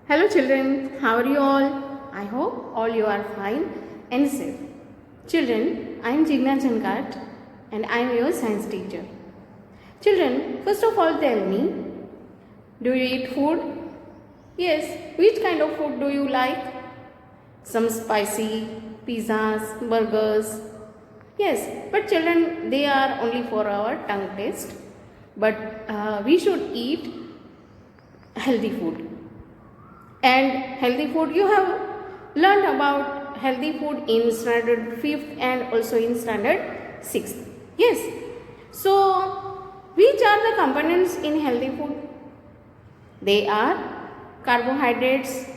Hello children, how are you all? I hope all you are fine and safe. Children, I am Jigna Chankart and I am your science teacher. Children, first of all tell me, do you eat food? Yes, which kind of food do you like? Some spicy, pizzas, burgers. Yes, but children, they are only for our tongue taste. But we should eat healthy food. And healthy food, you have learned about healthy food in standard 5th and also in standard 6th. Yes. So, which are the components in healthy food? They are carbohydrates,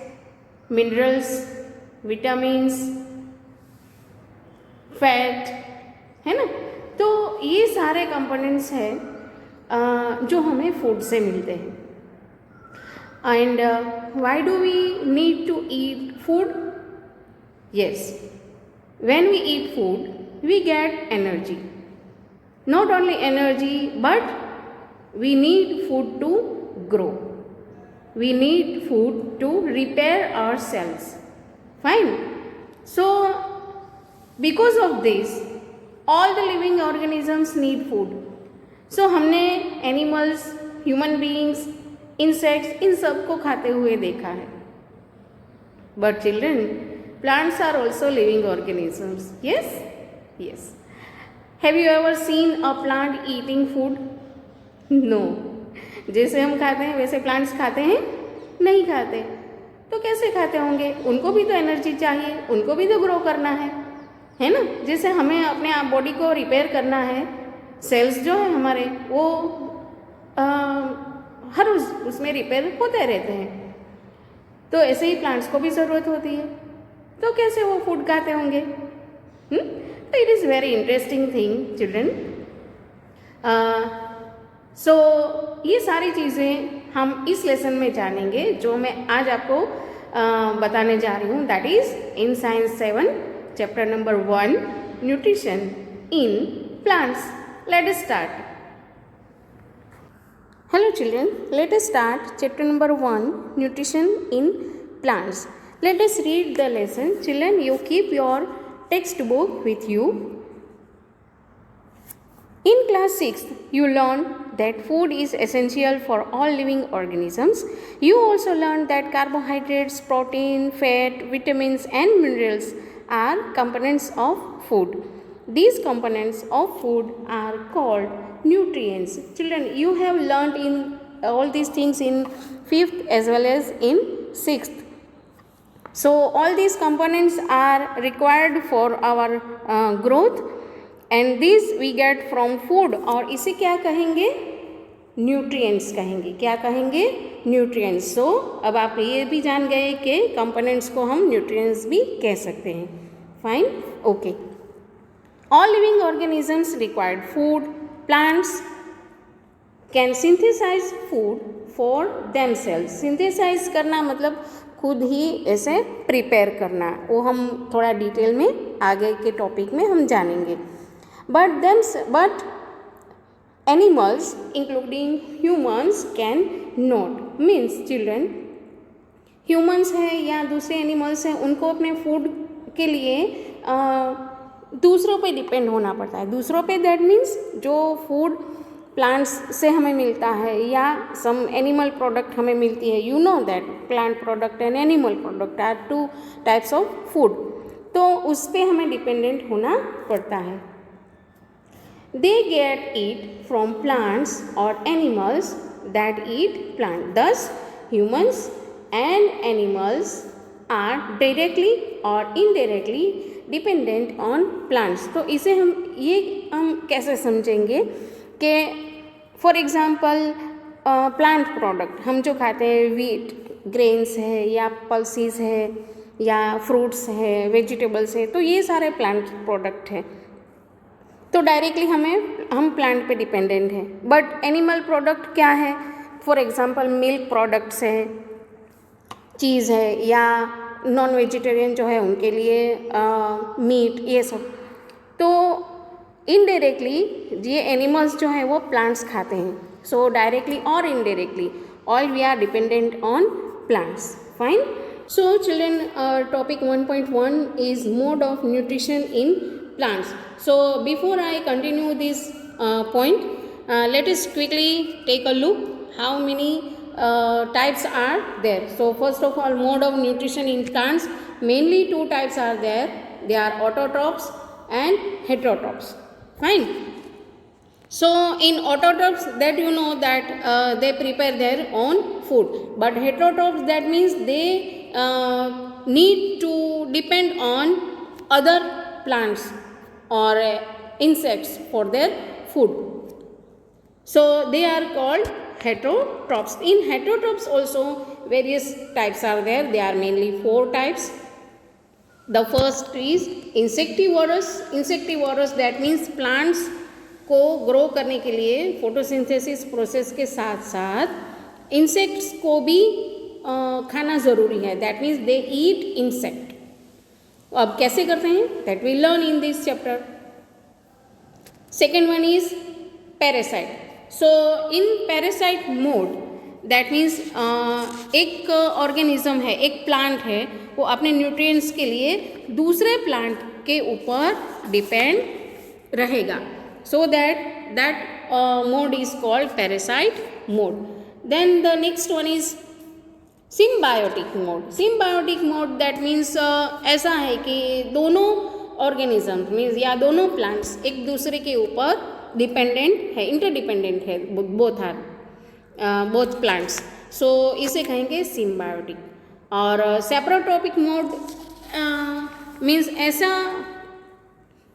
minerals, vitamins, fat, है ना. तो ये सारे components हैं जो हमें food से मिलते हैं. And why do we need to eat food? Yes, when we eat food, we get energy. Not only energy, but we need food to grow. We need food to repair our cells. Fine. So, because of this, all the living organisms need food. So, हमने animals, human beings, insects, इन सब को खाते हुए देखा है. But children, plants are also living organisms. Yes yes. Have you ever seen a plant eating food? No. जैसे हम खाते हैं वैसे प्लांट्स खाते हैं? नहीं खाते. तो कैसे खाते होंगे? उनको भी तो एनर्जी चाहिए, उनको भी तो ग्रो करना है ना. जैसे हमें अपने बॉडी को रिपेयर करना है, सेल्स जो है हमारे वो हर उसमें रिपेयर होते रहते हैं. तो ऐसे ही प्लांट्स को भी ज़रूरत होती है. तो कैसे वो फूड खाते होंगे? तो it is very interesting thing children. So ये सारी चीज़ें हम इस लेसन में जानेंगे जो मैं आज आपको बताने जा रही हूँ. That is in science 7 chapter number 1 nutrition in plants. Let us start. Hello children, let us start chapter number 1 nutrition in plants. Let us read the lesson. Children, you keep your textbook with you. In class 6, you learned that food is essential for all living organisms. You also learned that carbohydrates, protein, fat, vitamins and minerals are components of food. These components of food are called nutrients. Children, you have learnt in all these things in 5th as well as in 6th. So all these components are required for our growth and these we get from food. और इसे क्या कहेंगे? Nutrients कहेंगे. क्या कहेंगे? Nutrients. सो अब आप ये भी जान गए कि कंपोनेंट्स को हम न्यूट्रिएंट्स भी कह सकते हैं. Fine. Okay. All living organisms require food. Plants can synthesize food for themselves. Synthesize करना मतलब खुद ही ऐसे प्रिपेयर करना. वो हम थोड़ा डिटेल में आगे के टॉपिक में हम जानेंगे. But animals including humans can not. Means children, humans है या दूसरे एनिमल्स हैं उनको अपने फूड के लिए दूसरों पे डिपेंड होना पड़ता है. दूसरों पे दैट मीन्स जो फूड प्लांट्स से हमें मिलता है या सम एनिमल प्रोडक्ट हमें मिलती है. You know that plant product and animal product are 2 types of food. तो उस पर हमें डिपेंडेंट होना पड़ता है. They get eat from plants और animals that eat plant. Thus humans and animals are directly और इनडायरेक्टली डिपेंडेंट ऑन प्लांट्स. तो इसे हम कैसे समझेंगे कि फॉर एग्ज़ाम्पल प्लांट प्रोडक्ट हम जो खाते हैं, वीट, ग्रेन्स है या पल्सीज है या फ्रूट्स है, वेजिटेबल्स है, तो ये सारे प्लांट प्रोडक्ट है. तो डायरेक्टली हम प्लांट पे डिपेंडेंट हैं. बट एनिमल प्रोडक्ट क्या है? फॉर एग्ज़ाम्पल मिल्क प्रोडक्ट्स है, चीज़ है या नॉन वेजिटेरियन जो है उनके लिए मीट, ये सब. तो इनडायरेक्टली ये एनिमल्स जो हैं वो प्लांट्स खाते हैं. So directly or indirectly, all we are dependent on plants. Fine. So children, topic 1.1 is mode of nutrition in plants. So before I continue this point, let us quickly take a look how many types are there. So first of all, mode of nutrition in plants, mainly two types are there. They are autotrophs and heterotrophs. Fine. So in autotrophs, that you know that they prepare their own food, but heterotrophs, that means they need to depend on other plants or insects for their food. So they are called heterotrophs. In heterotrophs also various types are there. They are mainly four types. The first is insectivorous. Insectivorous, that means plants को grow करने के लिए photosynthesis process के साथ साथ insects को भी खाना ज़रूरी है. That means they eat insect. अब कैसे करते हैं, that we learn in this chapter. Second one is parasite. So in parasite mode, that means एक ऑर्गेनिज्म है, एक प्लांट है, वो अपने न्यूट्रिएंट्स के लिए दूसरे प्लांट के ऊपर डिपेंड रहेगा. So that mode is called parasite mode. Then the next one is symbiotic mode. Symbiotic mode, that means ऐसा है कि दोनों ऑर्गेनिज्म मीन्स या दोनों प्लांट्स एक दूसरे के ऊपर डिपेंडेंट है, इंटरडिपेंडेंट है, बोथ प्लांट्स. सो इसे कहेंगे सिम्बायोटिक. और सेपरोट्रॉपिक मोड मीन्स ऐसा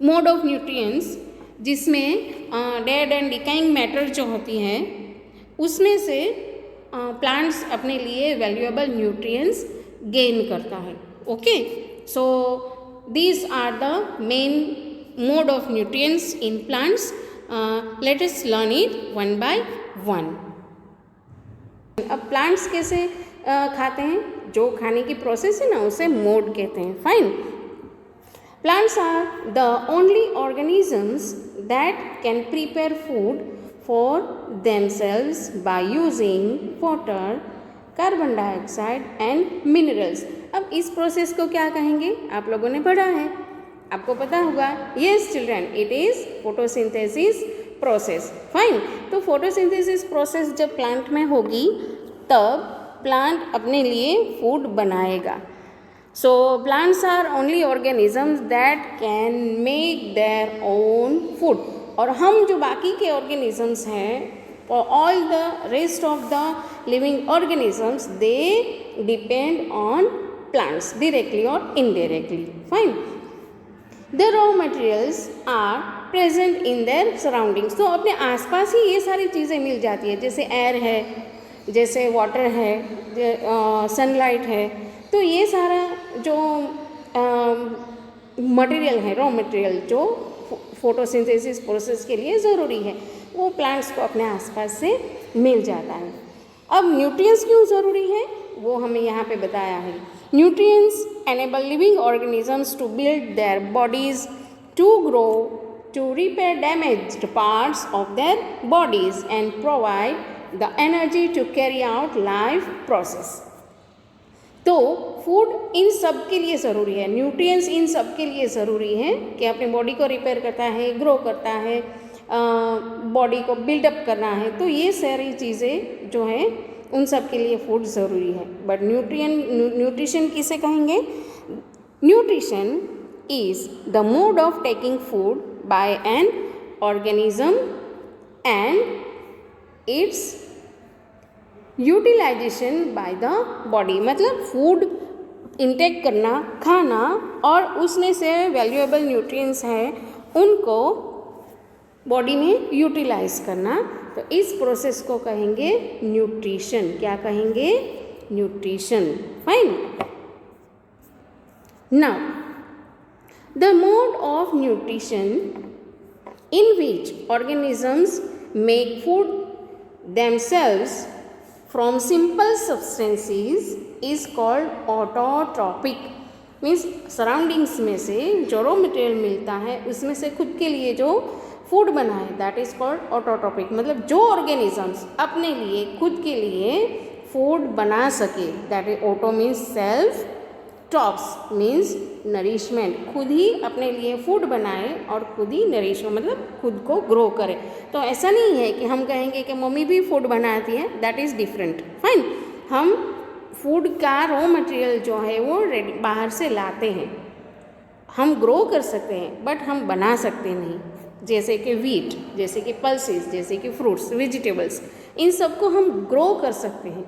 मोड ऑफ न्यूट्रिएंट्स जिसमें डेड एंड डिकाइंग मैटर जो होती हैं उसमें से प्लांट्स अपने लिए वैल्यूएबल न्यूट्रिएंट्स गेन करता है. Okay, so these are the main mode of nutrients in plants. Let us learn it one by one. अब प्लांट्स कैसे खाते हैं, जो खाने की प्रोसेस है ना उसे मोड कहते हैं. Fine. Plants are the only organisms that can prepare food for themselves by using water, carbon dioxide and minerals. अब इस प्रोसेस को क्या कहेंगे, आप लोगों ने पढ़ा है, आपको पता होगा. Yes children, it is photosynthesis process. Fine. तो photosynthesis process जब प्लांट में होगी तब प्लांट अपने लिए फूड बनाएगा. So plants are only organisms that can make their own food. और हम जो बाकी के organisms हैं, all the rest of the living organisms, they depend on plants directly or indirectly. Fine. The raw materials are present in their surroundings. तो अपने आसपास ही ये सारी चीज़ें मिल जाती है, जैसे एयर है, जैसे वाटर है, सनलाइट है. तो ये सारा जो मटेरियल है, रॉ मटेरियल जो फोटोसिंथेसिस प्रोसेस के लिए ज़रूरी है, वो प्लांट्स को अपने आसपास से मिल जाता है. अब न्यूट्रिएंट्स क्यों ज़रूरी है वो हमें यहाँ पे बताया है. Nutrients enable living organisms to build their bodies, to grow, to repair damaged parts of their bodies and provide the energy to carry out life process. तो फूड इन सब के लिए ज़रूरी है, न्यूट्रिएंट्स इन सब के लिए ज़रूरी है कि अपनी बॉडी को रिपेयर करता है, ग्रो करता है, बॉडी को बिल्डअप करना है. तो ये सारी चीज़ें जो हैं उन सब के लिए फूड ज़रूरी है. बट न्यूट्रिशन किसे कहेंगे? Nutrition is the mode of taking food by an organism and its utilization by the body. मतलब फूड इंटेक करना, खाना, और उसमें से वैल्यूएबल न्यूट्रिएंट्स हैं उनको बॉडी में यूटिलाइज करना. तो इस प्रोसेस को कहेंगे न्यूट्रिशन. क्या कहेंगे? Nutrition. Fine. Now the mode of nutrition in which organisms make food themselves from simple substances is called autotrophic. Means surroundings में से जो रॉ मटेरियल मिलता है उसमें से खुद के लिए जो फूड बनाए, दैट इज कॉल्ड ऑटोट्रॉपिक। मतलब जो ऑर्गेनिजम्स अपने लिए खुद के लिए फूड बना सके, that is auto means self, trophs means nourishment, खुद ही अपने लिए फूड बनाए और खुद ही नरिशमेंट मतलब खुद को ग्रो करे। तो ऐसा नहीं है कि हम कहेंगे कि मम्मी भी फूड बनाती है, दैट इज़ डिफरेंट। फाइन, हम फूड का रॉ मटेरियल जो है वो रेडी बाहर से लाते हैं, हम ग्रो कर सकते हैं बट हम बना सकते नहीं। जैसे कि वीट, जैसे कि पल्सेस, जैसे कि फ्रूट्स, वेजिटेबल्स, इन सबको हम ग्रो कर सकते हैं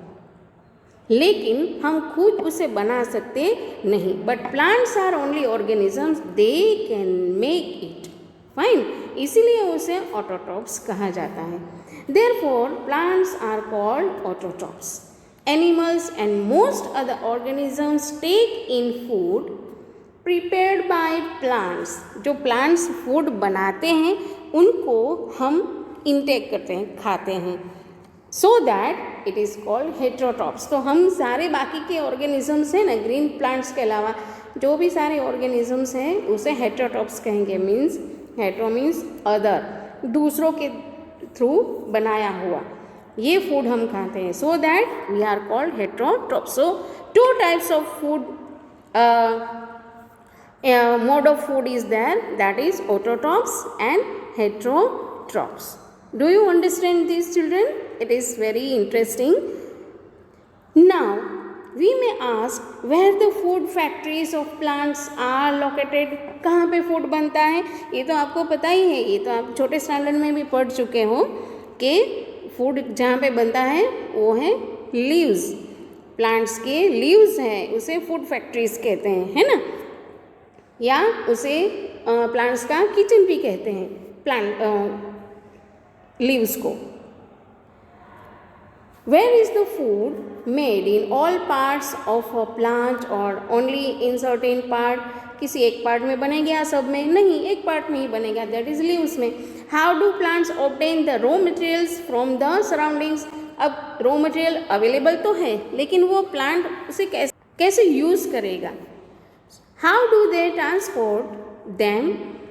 लेकिन हम खुद उसे बना सकते नहीं। But plants are only organisms, they can make it. Fine, इसीलिए उसे ऑटोट्रॉप्स कहा जाता है। Therefore plants are called autotrophs. Animals and most other organisms take in food prepared by plants. जो प्लांट्स फूड बनाते हैं उनको हम इनटेक करते हैं, खाते हैं, so that it is called heterotrophs. तो हम सारे बाकी के ऑर्गेनिजम्स हैं ना, ग्रीन प्लांट्स के अलावा जो भी सारे ऑर्गेनिजम्स हैं उसे हेटेरोट्रॉप्स कहेंगे। मीन्स हेटेरो मीन्स अदर, दूसरों के थ्रू बनाया हुआ ये फूड हम खाते हैं, so that we are called heterotrophs. So two types of food mode of food is there, that is autotrophs and heterotrophs. Do you understand this, children? It is very interesting. Now we may ask where the food factories of plants are located. कहाँ पे food बनता है? ये तो आपको पता ही है, ये तो आप छोटे स्टैंडर्ड में भी पढ़ चुके हो कि फूड जहाँ पे बनता है वो है लीव्स, प्लांट्स के लीव्स हैं, उसे फूड फैक्ट्रीज कहते हैं, है ना, या उसे प्लांट्स का किचन भी कहते हैं, प्लांट लीव्स को। Where is the food made in all parts of a plant और ओनली इन सर्टेन पार्ट? किसी एक पार्ट में बनेगा, सब में नहीं, एक पार्ट में ही बनेगा, दैट इज लीव्स में। How do plants obtain the raw materials from the surroundings? अब रॉ मटेरियल अवेलेबल तो है लेकिन वो प्लांट उसे कैसे यूज़ करेगा? How do they transport them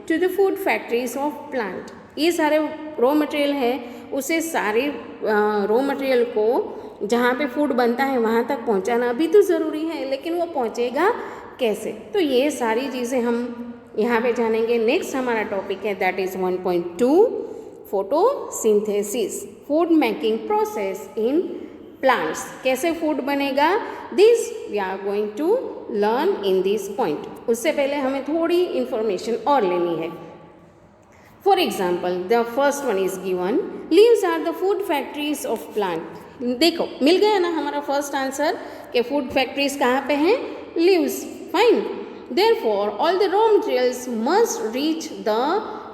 to the food factories of plant? ये सारे रॉ मटेरियल है, उसे सारे रॉ मटेरियल को जहाँ पे फूड बनता है वहाँ तक पहुँचाना भी तो ज़रूरी है, लेकिन वो पहुँचेगा कैसे? तो ये सारी चीज़ें हम यहाँ पे जानेंगे। नेक्स्ट हमारा टॉपिक है that is 1.2 photosynthesis, food making process in plants. कैसे फूड बनेगा, this we are going to learn in this point. उससे पहले हमें थोड़ी इंफॉर्मेशन और लेनी है। For example the first one is given, leaves are the food factories of plant. देखो मिल गया ना हमारा फर्स्ट आंसर कि फूड फैक्ट्रीज कहाँ पे हैं, leaves. Fine, therefore all the raw materials must reach the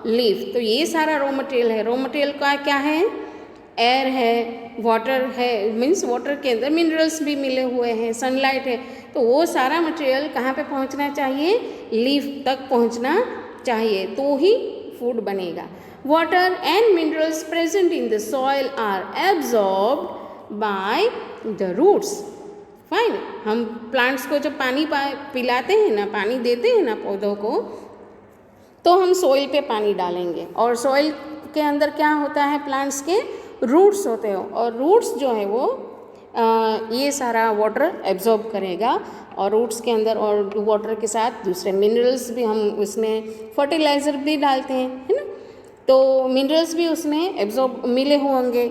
leave. तो ये सारा रॉ मटेरियल है, रॉ मटेरियल का क्या है, एयर है, वाटर है, मीन्स वाटर के अंदर मिनरल्स भी मिले हुए हैं, सनलाइट है, तो वो सारा मटेरियल कहाँ पे पहुँचना चाहिए, लीफ तक पहुँचना चाहिए, तो ही फूड बनेगा। Water and minerals present in the soil are absorbed by the roots. Fine, हम प्लांट्स को जब पानी पिलाते हैं ना, पानी देते हैं ना पौधों को, तो हम सॉइल पे पानी डालेंगे और सॉइल के अंदर क्या होता है, प्लांट्स के रूट्स होते हो, और रूट्स जो है वो ये सारा वाटर एब्जॉर्ब करेगा, और रूट्स के अंदर और वाटर के साथ दूसरे मिनरल्स भी, हम उसमें फर्टिलाइज़र भी डालते हैं, है ना, तो मिनरल्स भी उसमें एब्जॉर्ब मिले होंगे,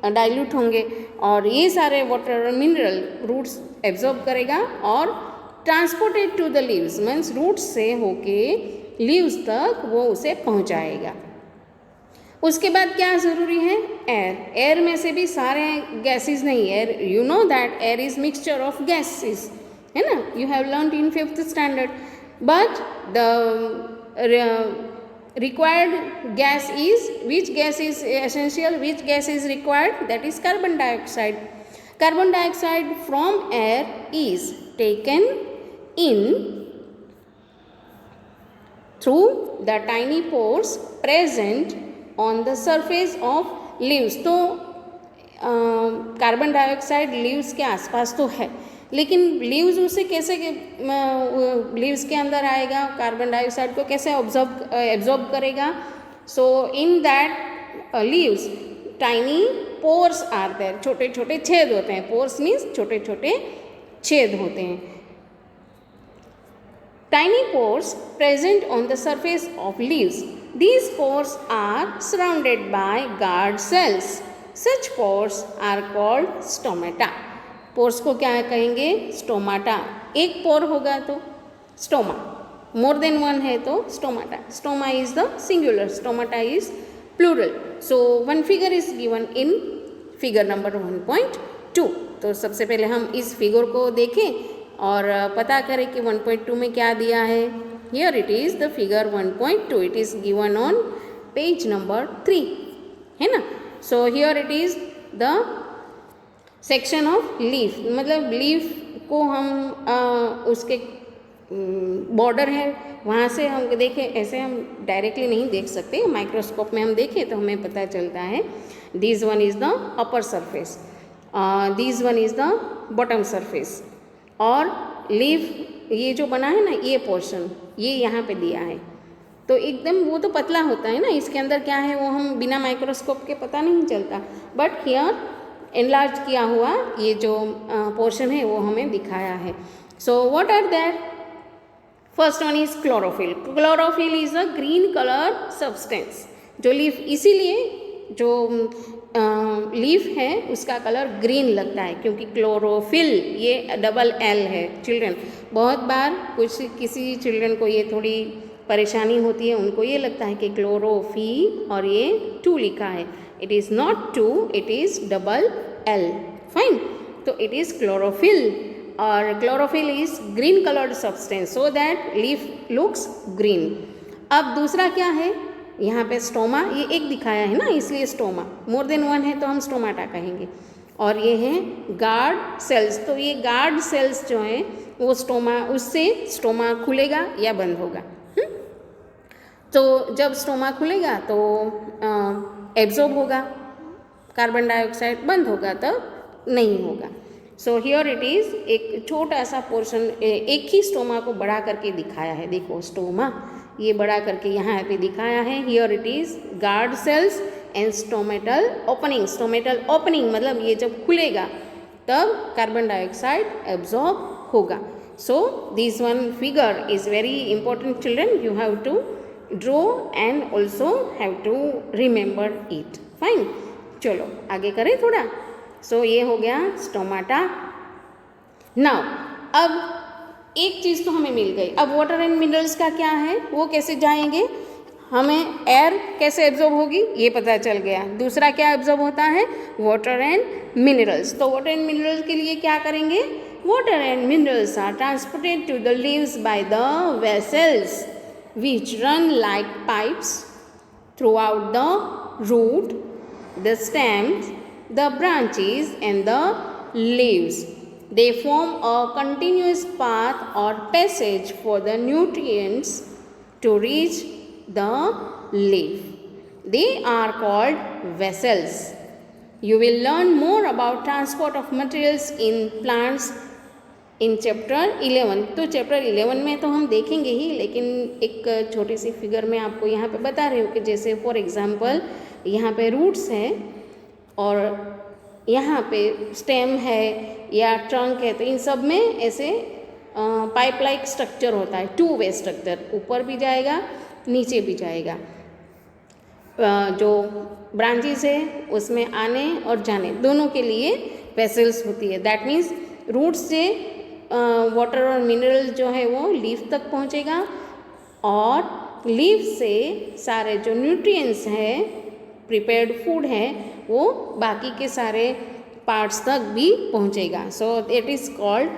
डाइल्यूट होंगे, और ये सारे वाटर और मिनरल रूट्स एब्जॉर्ब करेगा और transported to the leaves, means roots से होके लीव्स तक वो उसे पहुंचाएगा। उसके बाद क्या ज़रूरी है, एयर। एयर में से भी सारे गैसेस नहीं, air you know that air is mixture of gases, है ना, you have learned in 5th standard, but the required gas is, which gas is essential, which gas is required, that is carbon dioxide. Carbon dioxide from air is taken in through the tiny pores present on the surface of leaves. तो carbon dioxide leaves के आसपास तो है, लेकिन leaves उसे कैसे, leaves के अंदर आएगा, कार्बन डाइऑक्साइड को कैसे एब्जॉर्ब करेगा, So in that leaves tiny pores are there. छोटे छोटे छेद होते हैं. Pores means छोटे छोटे छेद होते हैं. Tiny pores present on the surface of leaves. These pores are surrounded by guard cells. Such pores are called stomata. Pores को क्या कहेंगे? Stomata. एक पोर होगा तो स्टोमा, मोर देन वन है तो stomata. Stoma is the singular, stomata is plural. So one figure is given in figure number 1.2. तो सबसे पहले हम इस फिगर को देखें और पता करें कि 1.2 में क्या दिया है. Here it is the figure 1.2. It is given on page number 3, है ना. So here it is the section of leaf. मतलब लीफ को हम उसके बॉर्डर है वहाँ से हम देखें, ऐसे हम डायरेक्टली नहीं देख सकते. माइक्रोस्कोप में हम देखें तो हमें पता चलता है. This one is the upper surface, this one is the bottom surface. और लीफ ये जो बना है ना, ये पोर्शन ये यहाँ पे दिया है तो एकदम वो तो पतला होता है ना. इसके अंदर क्या है वो हम बिना माइक्रोस्कोप के पता नहीं चलता. बट हियर एनलार्ज किया हुआ ये जो पोर्शन है वो हमें दिखाया है. So what are that? First one is chlorophyll. Chlorophyll is a green colour substance. जो लीफ, इसीलिए जो लीफ है उसका कलर ग्रीन लगता है क्योंकि क्लोरोफिल ये डबल एल है. चिल्ड्रन, बहुत बार किसी चिल्ड्रन को ये थोड़ी परेशानी होती है, उनको ये लगता है कि क्लोरोफी और ये 2 लिखा है. It is not 2, it is double L. Fine. तो इट इज़ क्लोरोफिल और chlorophyll is green coloured substance so that leaf looks green. अब दूसरा क्या है यहाँ पे? स्टोमा. ये एक दिखाया है ना इसलिए स्टोमा. मोर देन वन है तो हम स्टोमाटा कहेंगे. और ये है गार्ड सेल्स. तो ये गार्ड सेल्स जो हैं वो स्टोमा, उससे स्टोमा खुलेगा या बंद होगा. तो जब स्टोमा खुलेगा तो एब्जॉर्ब होगा कार्बन डाइऑक्साइड, बंद होगा तब नहीं होगा. सो हियर इट इज़ एक छोटा सा पोर्शन, एक ही स्टोमा को बड़ा करके दिखाया है. देखो स्टोमा ये बड़ा करके यहाँ पे दिखाया है. Here it is guard cells and stomatal opening. Stomatal opening मतलब ये जब खुलेगा तब कार्बन डाइऑक्साइड एब्जॉर्ब होगा. So this one figure is very important children. You have to draw and also have to remember it. Fine. चलो आगे करें थोड़ा. सो ये हो गया स्टोमाटा. नाउ अब एक चीज़ तो हमें मिल गई. अब वाटर एंड मिनरल्स का क्या है, वो कैसे जाएंगे? हमें एयर कैसे एब्जॉर्ब होगी ये पता चल गया. दूसरा क्या एब्जॉर्ब होता है? Water and minerals. तो वाटर एंड मिनरल्स के लिए क्या करेंगे? Water and minerals are transported to the leaves by the vessels which run like pipes throughout the root, the stems, the branches and the leaves. They form a continuous path or passage for the nutrients to reach the leaf. They are called vessels. You will learn more about transport of materials in plants in chapter 11. तो chapter 11 में तो हम देखेंगे ही, लेकिन एक छोटी सी figure में आपको यहाँ पे बता रही हूँ कि जैसे फॉर एग्जांपल यहाँ पे रूट्स है और यहाँ पे स्टेम है या ट्रंक है, तो इन सब में ऐसे पाइप लाइक स्ट्रक्चर होता है. 2 वे स्ट्रक्चर, ऊपर भी जाएगा नीचे भी जाएगा. जो ब्रांचेस है उसमें आने और जाने दोनों के लिए वेसल्स होती है. दैट मीन्स रूट से वाटर और मिनरल जो है वो लीफ तक पहुंचेगा और लीफ से सारे जो न्यूट्रिएंट्स हैं, प्रिपेयर्ड फूड है, वो बाकी के सारे पार्ट्स तक भी पहुंचेगा. So it is called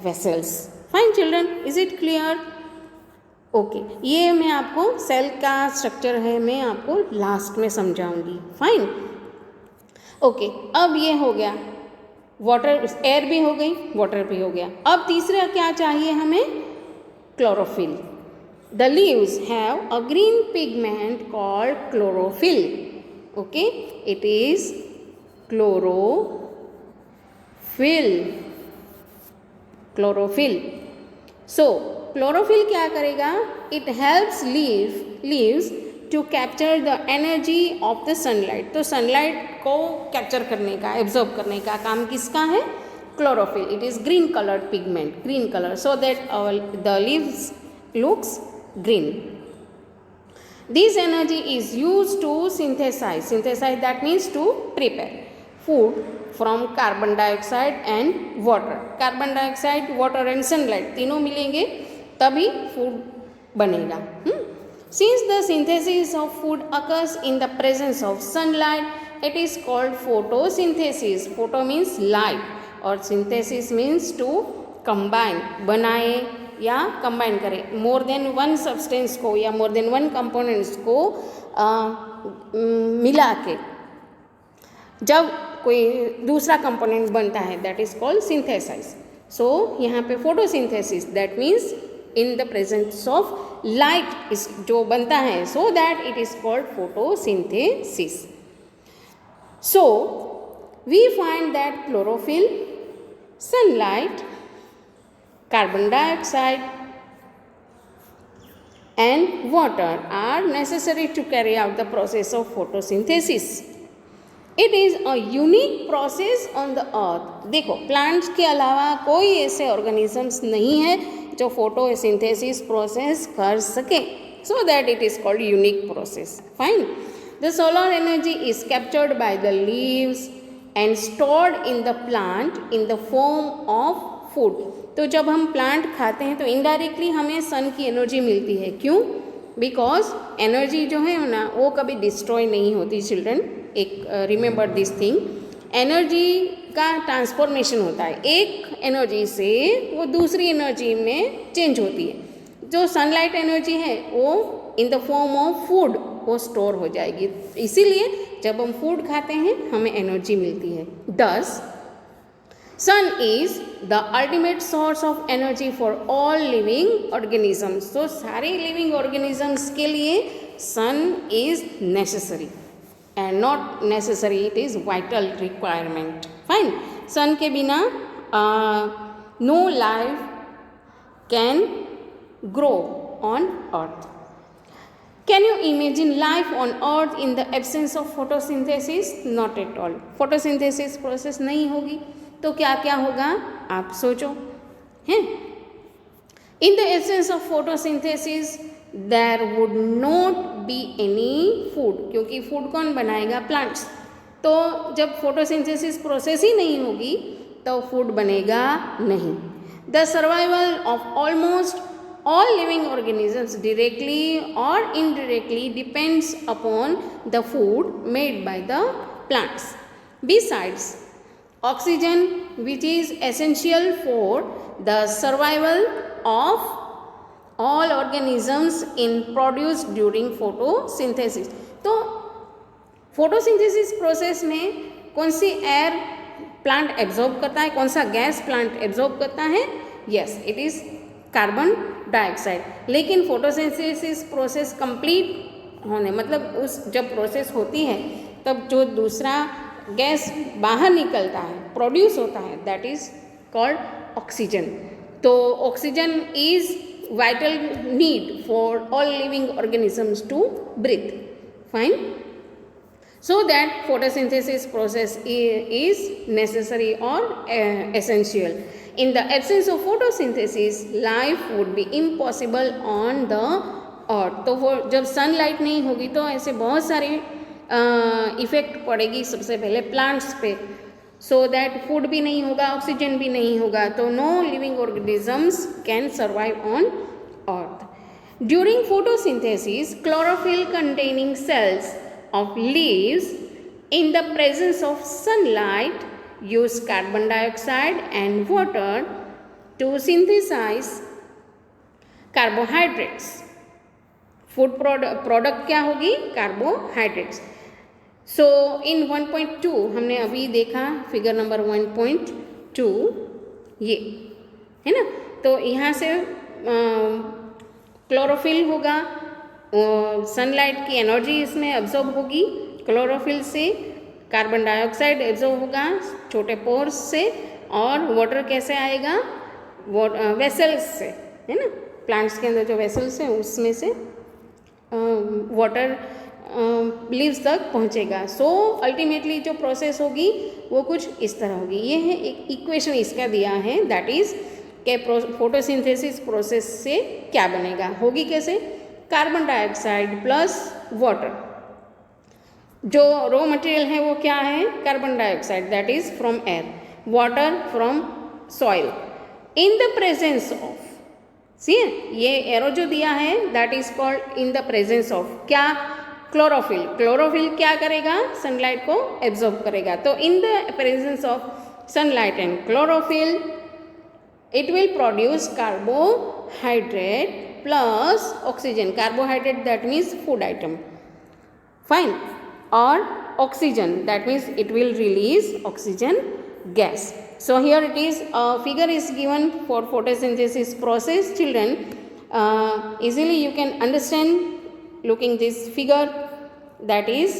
vessels. Fine children, is it clear? Okay. ये मैं आपको सेल का स्ट्रक्चर है मैं आपको लास्ट में समझाऊंगी. फाइन. ओके. अब ये हो गया वाटर, एयर भी हो गई, वाटर भी हो गया. अब तीसरा क्या चाहिए हमें? Chlorophyll. The leaves have a green pigment called chlorophyll. Okay, it is chlorophyll. Chlorophyll. So chlorophyll क्या करेगा? It helps leaves to capture the energy of the sunlight. तो सनलाइट को कैप्चर करने का, एब्जॉर्ब करने का काम किसका है? Chlorophyll. It is green coloured pigment, green colour, so that the leaves looks green. This energy is used to synthesize, that means to prepare food from carbon dioxide and water. Carbon dioxide, water and sunlight तीनों मिलेंगे तभी food बनेगा. Since the synthesis of food occurs in the presence of sunlight, it is called photosynthesis. Photo means light और synthesis means to combine, बनाए या combine करें more than one substance को या मोर देन वन कंपोनेंट्स को मिला के जब कोई दूसरा कंपोनेंट बनता है, that is called synthesize. So यहाँ पे photosynthesis, that means in the presence of light इस जो बनता है, so that it is called photosynthesis. So we find that chlorophyll, sunlight, carbon dioxide and water are necessary to carry out the process of photosynthesis. It is a unique process on the earth. देखो plants के अलावा कोई ऐसे organisms नहीं है जो photosynthesis process कर सके, so that it is called unique process. Fine. The solar energy is captured by the leaves and stored in the plant in the form of food. तो जब हम प्लांट खाते हैं तो इनडायरेक्टली हमें सन की एनर्जी मिलती है. क्यों? बिकॉज एनर्जी जो है ना वो कभी डिस्ट्रॉय नहीं होती. चिल्ड्रन, एक रिमेंबर दिस थिंग, एनर्जी का ट्रांसफॉर्मेशन होता है. एक एनर्जी से वो दूसरी एनर्जी में चेंज होती है. जो सनलाइट एनर्जी है वो in the form of food वो स्टोर हो जाएगी. इसीलिए जब हम फूड खाते हैं हमें एनर्जी मिलती है. दस Sun is the ultimate source of energy for all living organisms. So सारे living organisms के लिए sun is necessary and not necessary, it is vital requirement. Fine. Sun के बिना no life can grow on earth. Can you imagine life on earth in the absence of photosynthesis? Not at all. Photosynthesis process नहीं होगी तो क्या क्या होगा आप सोचो हैं. In the absence of photosynthesis there would not be any food, क्योंकि फूड कौन बनाएगा? प्लांट्स. तो जब फोटोसिंथेसिस प्रोसेस ही नहीं होगी तो फूड बनेगा नहीं. The survival of almost all living organisms directly और indirectly depends upon the food made by the plants. Besides oxygen, which is essential for the survival of all organisms in produced during photosynthesis. तो photosynthesis process में कौन सी air plant absorb करता है, कौन सा gas plant absorb करता है? Yes, it is carbon dioxide. लेकिन फोटोसिंथेसिस प्रोसेस कंप्लीट होने मतलब उस जब प्रोसेस होती है तब जो दूसरा गैस बाहर निकलता है, प्रोड्यूस होता है, दैट इज कॉल्ड ऑक्सीजन. तो oxygen is vital need for all living organisms to breathe. Fine. So that photosynthesis process is necessary और essential. In the absence of photosynthesis life would be impossible on the earth. तो वो जब sunlight नहीं होगी तो ऐसे बहुत सारे इफ़ेक्ट पड़ेगी सबसे पहले प्लांट्स पे, सो दैट फूड भी नहीं होगा, ऑक्सीजन भी नहीं होगा, तो no living organisms can survive on earth. During photosynthesis chlorophyll containing cells of leaves in the presence of sunlight use carbon dioxide and water to synthesize carbohydrates. Food product क्या होगी? Carbohydrates. सो इन 1.2 हमने अभी देखा figure number 1.2 ये है ना. तो यहाँ से क्लोरोफिल होगा, सनलाइट की एनर्जी इसमें एब्जॉर्ब होगी. क्लोरोफिल से कार्बन डाइऑक्साइड एब्जॉर्ब होगा छोटे पोर्स से, और वाटर कैसे आएगा? वेसल्स से, है ना. प्लांट्स के अंदर जो वेसल्स हैं उसमें से वाटर लीव्स तक पहुंचेगा। सो अल्टीमेटली जो प्रोसेस होगी वो कुछ इस तरह होगी। ये है एक इक्वेशन इसका दिया है, दैट इज़ के फोटोसिंथेसिस प्रोसेस से क्या बनेगा, होगी कैसे, कार्बन डाइऑक्साइड प्लस वाटर। जो रॉ मटेरियल है वो क्या है, carbon dioxide that is from air, water from soil, in the presence of, see ये एरो जो दिया है that is called in the presence of क्या, क्लोरोफिल। क्लोरोफिल क्या करेगा, सनलाइट को एब्जॉर्ब करेगा। तो in the presence of sunlight and chlorophyll it will produce carbohydrate plus oxygen. Carbohydrate that means food item, fine, or oxygen that means it will release oxygen gas. So here it is, a figure is given for photosynthesis process. Children, easily you can understand looking this figure, that is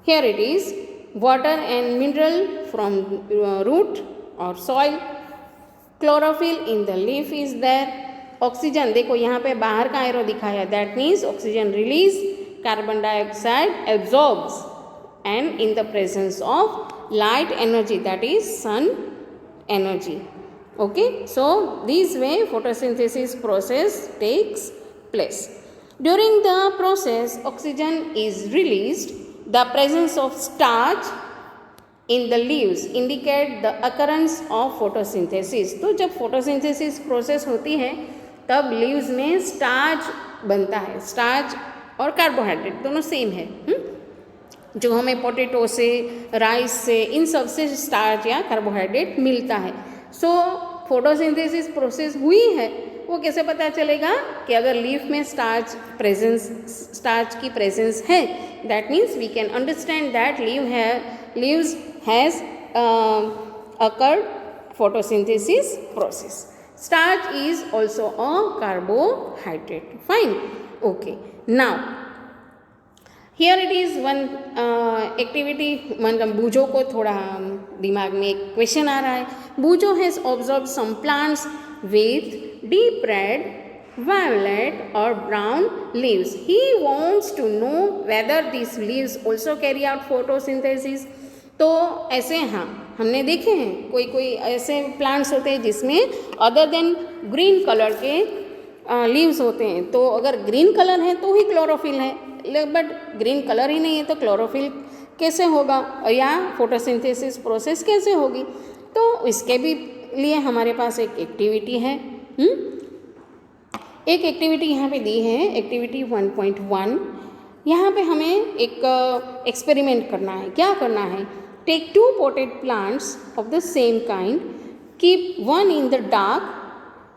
here it is water and mineral from root or soil, chlorophyll in the leaf is there, oxygen देखो यहाँ पे बाहर का arrow दिखाया, that means oxygen release, carbon dioxide absorbs, and in the presence of light energy that is sun energy. Okay, so this way photosynthesis process takes place. During the process oxygen is released. The presence of starch in the leaves indicate the occurrence of photosynthesis. तो जब photosynthesis process होती है तब leaves में starch बनता है। starch और carbohydrate दोनों सेम है, जो हमें पोटैटो से, राइस से, इन सब से starch या carbohydrate मिलता है। सो फोटोसिंथेसिस प्रोसेस हुई है, वो कैसे पता चलेगा कि अगर लीफ में स्टार्च की प्रेजेंस है, that means we can understand that leaves has occurred photosynthesis process. Starch is also a carbohydrate. Fine. Okay. Now, here it is one activity. मतलब बूजो को थोड़ा दिमाग में एक क्वेश्चन आ रहा है. बूजो has observed some plants with deep red, violet or brown leaves. He wants to know whether these leaves also carry out photosynthesis. तो ऐसे हाँ हमने देखे हैं कोई ऐसे प्लांट्स होते हैं जिसमें अदर देन ग्रीन कलर के लीव्स होते हैं. तो अगर ग्रीन कलर है तो ही क्लोरोफिल है, बट ग्रीन कलर ही नहीं है तो क्लोरोफिल कैसे होगा या फोटोसिंथेसिस प्रोसेस कैसे होगी. तो इसके भी लिए हमारे पास एक एक्टिविटी है. एक एक्टिविटी यहाँ पे दी है, एक्टिविटी 1.1. यहाँ पे हमें एक एक्सपेरिमेंट करना है. क्या करना है? Take 2 potted plants of the same kind, keep one in the dark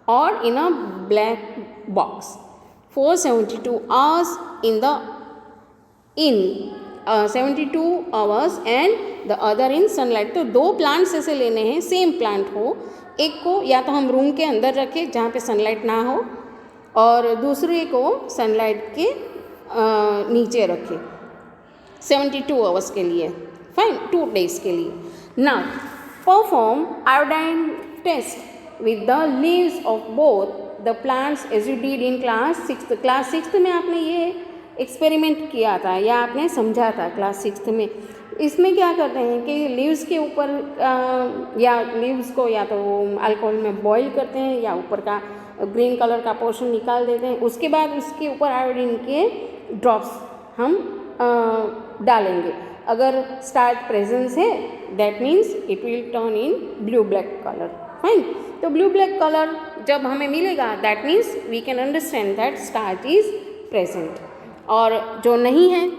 or in a black box for 72 hours in 72 hours and the other in sunlight. तो 2 प्लांट्स ऐसे लेने हैं, सेम प्लांट हो. एक को या तो हम रूम के अंदर रखें जहाँ पे सनलाइट ना हो, और दूसरे को सनलाइट के नीचे रखें 72 आवर्स के लिए. फाइन, 2 days के लिए. Now perform iodine test with the leaves of both the plants as you did in class 6th. Class 6th में आपने ये एक्सपेरिमेंट किया था या आपने समझा था क्लास 6th में. इसमें क्या करते हैं कि लीव्स के ऊपर या लीव्स को या तो अल्कोहल में बॉईल करते हैं या ऊपर का ग्रीन कलर का पोर्शन निकाल देते हैं. उसके बाद उसके ऊपर आयोडीन के ड्रॉप्स हम डालेंगे. अगर स्टार्च प्रेजेंस है that means it will turn in blue black colour. Fine. तो ब्लू ब्लैक कलर जब हमें मिलेगा that means we can understand that starch is present. और जो नहीं है,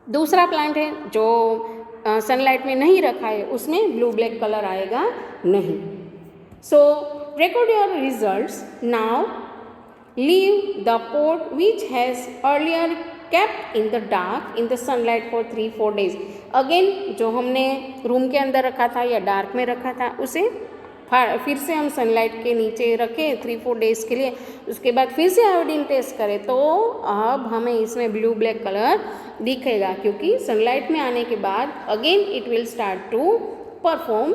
दूसरा प्लांट है जो सनलाइट में नहीं रखा है, उसमें ब्लू ब्लैक कलर आएगा नहीं. सो record your results. Now leave the pot which has earlier kept in the dark in the sunlight for 3-4 days. Again जो हमने रूम के अंदर रखा था या डार्क में रखा था उसे फिर से हम सनलाइट के नीचे रखें 3-4 days के लिए. उसके बाद फिर से आयोडीन टेस्ट करें तो अब हमें इसमें ब्लू ब्लैक कलर दिखेगा, क्योंकि सनलाइट में आने के बाद again it will start to perform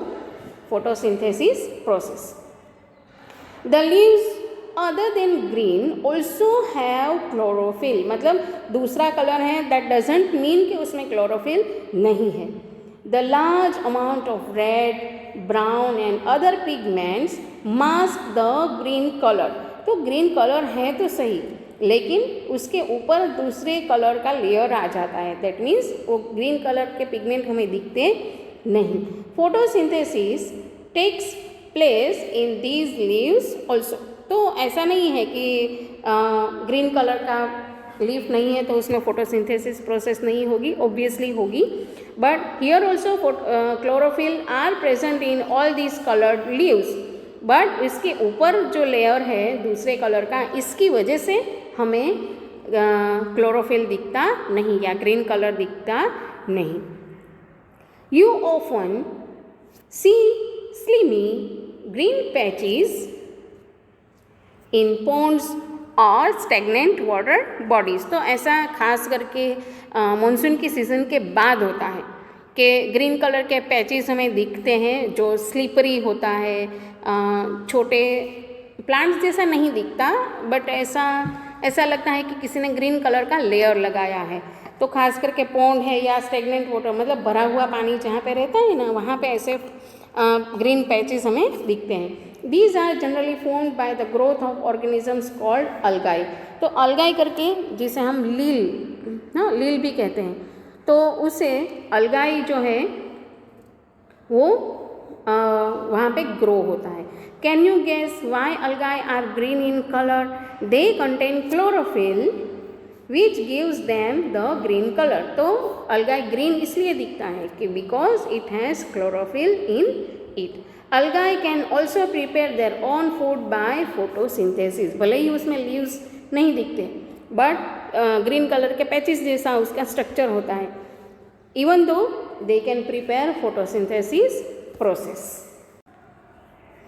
photosynthesis process. The leaves other than green also have chlorophyll, मतलब दूसरा कलर है, दैट डजेंट मीन कि उसमें क्लोरोफिल नहीं है. The large amount of red, brown and other pigments mask the green colour. तो green colour है तो सही, लेकिन उसके ऊपर दूसरे कलर का लेयर आ जाता है. दैट मीन्स वो ग्रीन कलर के पिगमेंट हमें दिखते नहीं. Photosynthesis takes place in these leaves also. तो ऐसा नहीं है कि ग्रीन कलर का लीफ नहीं है तो उसमें फोटोसिंथेसिस प्रोसेस नहीं होगी, ऑब्वियसली होगी. But here also chlorophyll are present in all these coloured leaves. But इसके ऊपर जो लेयर है दूसरे कलर का, इसकी वजह से हमें क्लोरोफिल दिखता नहीं या ग्रीन कलर दिखता नहीं. You often see slimy green patches in ponds और स्टेगनेंट वाटर बॉडीज़. तो ऐसा खास करके मानसून की सीज़न के बाद होता है कि ग्रीन कलर के पैचेस हमें दिखते हैं जो स्लिपरी होता है. छोटे प्लांट्स जैसा नहीं दिखता, बट ऐसा लगता है कि किसी ने ग्रीन कलर का लेयर लगाया है. तो खास करके पॉन्ड है या स्टेगनेंट वाटर, मतलब भरा हुआ पानी जहाँ पे रहता है ना, वहाँ पे ऐसे ग्रीन पैचेस हमें दिखते हैं. These are generally formed by the growth of organisms called algae. तो algae करके जिसे हम लील भी कहते हैं, तो उसे algae जो है वो वहाँ पे ग्रो होता है. Can you guess why algae are green in color? They contain chlorophyll which gives them the green color. तो algae green इसलिए दिखता है कि because it has chlorophyll in it. Algae can also prepare their own food by photosynthesis. भले ही उसमें leaves नहीं दिखते, but green colour के पैचेस जैसा उसका स्ट्रक्चर होता है. Even though they can prepare photosynthesis process.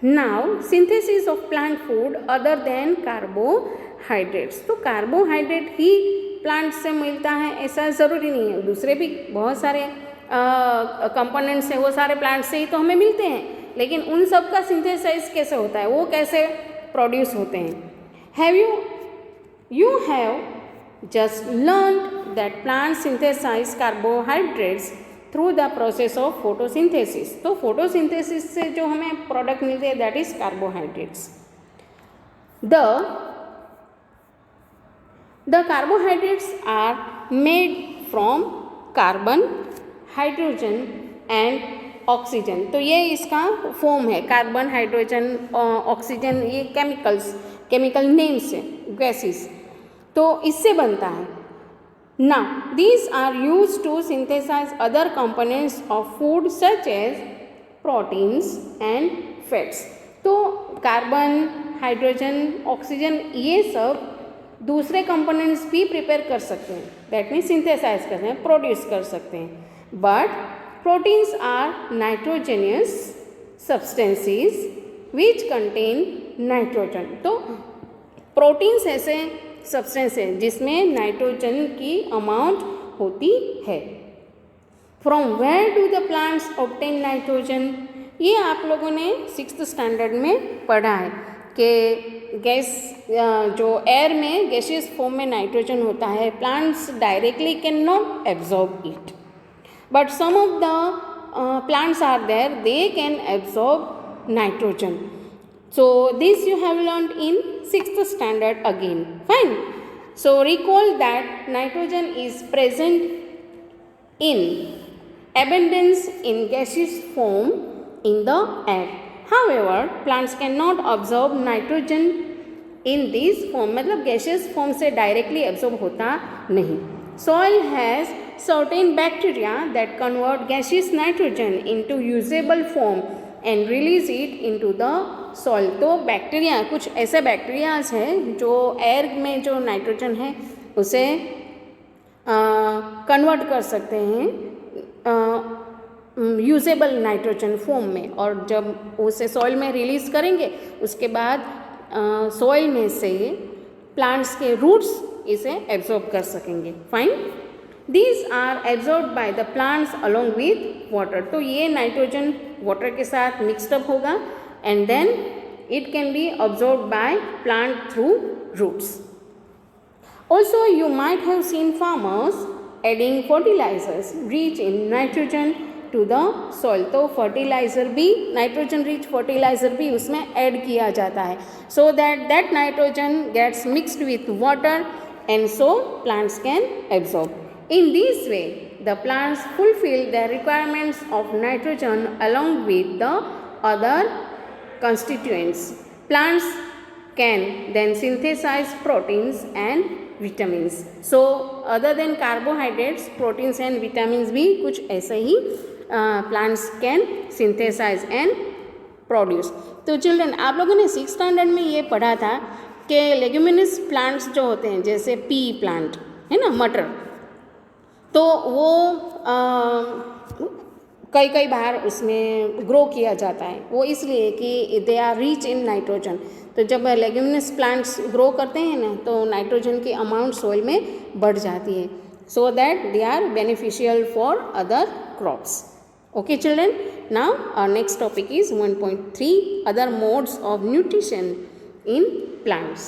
Now synthesis of plant food other than carbohydrates. तो कार्बोहाइड्रेट ही प्लांट से मिलता है ऐसा ज़रूरी नहीं है, दूसरे भी बहुत सारे कंपोनेंट्स हैं वो सारे प्लांट से ही तो हमें मिलते हैं. लेकिन उन सब का सिंथेसाइज कैसे होता है, वो कैसे प्रोड्यूस होते हैं. You have just learned that plant synthesize carbohydrates through the process of photosynthesis. तो फोटोसिंथेसिस से जो हमें प्रोडक्ट मिलते हैं that is carbohydrates. The carbohydrates are made from carbon, hydrogen and oxygen. तो ये इसका फॉर्म है, कार्बन, हाइड्रोजन, ऑक्सीजन, ये केमिकल नेम्स है, गैसेस. तो इससे बनता है. Now these are use to synthesize other components of food such as proteins and fats. तो कार्बन, हाइड्रोजन, ऑक्सीजन ये सब दूसरे कंपोनेंट्स भी प्रिपेयर कर सकते हैं, दैट मीन्स सिंथेसाइज करते हैं, प्रोड्यूस कर सकते हैं. But proteins are nitrogenous substances which contain nitrogen. तो प्रोटीन्स ऐसे सब्सटेंस है जिसमें नाइट्रोजन की अमाउंट होती है. From where do the plants obtain nitrogen. ये आप लोगों ने 6th स्टैंडर्ड में पढ़ा है कि गैस जो एयर में गैसियस फॉर्म में नाइट्रोजन होता है, plants directly can not absorb it. But some of the plants are there, they can absorb nitrogen. So this you have learned in 6th standard again. Fine. So recall that nitrogen is present in abundance in gaseous form in the air. However, plants cannot absorb nitrogen in this form. मतलब gaseous form से directly absorb होता नहीं. Soil has certain bacteria that convert gaseous nitrogen into usable form and release it into the soil. तो bacteria, कुछ ऐसे bacterias हैं जो air में जो नाइट्रोजन है उसे कन्वर्ट कर सकते हैं यूजेबल नाइट्रोजन फॉर्म में, और जब उसे सॉइल में रिलीज़ करेंगे उसके बाद सॉइल में से प्लांट्स के रूट्स इसे एब्जॉर्ब कर सकेंगे. Fine. These are absorbed by the plants along with water. तो ये नाइट्रोजन वाटर के साथ मिक्सड अप होगा and then It can be absorbed by plant through roots. Also, you might have seen farmers adding fertilizers rich in nitrogen to the soil. तो fertiliser भी nitrogen rich fertiliser भी उसमें add किया जाता है, so that nitrogen gets mixed with water and so plants can absorb. In this way, the plants fulfill their requirements of nitrogen along with the other constituents. Plants can then synthesize proteins and vitamins. So other than carbohydrates, proteins and vitamins भी कुछ ऐसे ही plants can synthesize and produce. तो children, आप लोगों ने 6th standard में ये पढ़ा था कि लेग्यूमिनस प्लांट्स जो होते हैं, जैसे पी प्लांट है ना, मटर, तो वो कई बार उसमें ग्रो किया जाता है, वो इसलिए कि they are rich in nitrogen. तो जब लेग्यूमिनस प्लांट्स ग्रो करते हैं ना, तो नाइट्रोजन की अमाउंट सोइल में बढ़ जाती है, so that they are beneficial for other crops. Okay children, now our next topic is 1.3 other modes of nutrition in plants.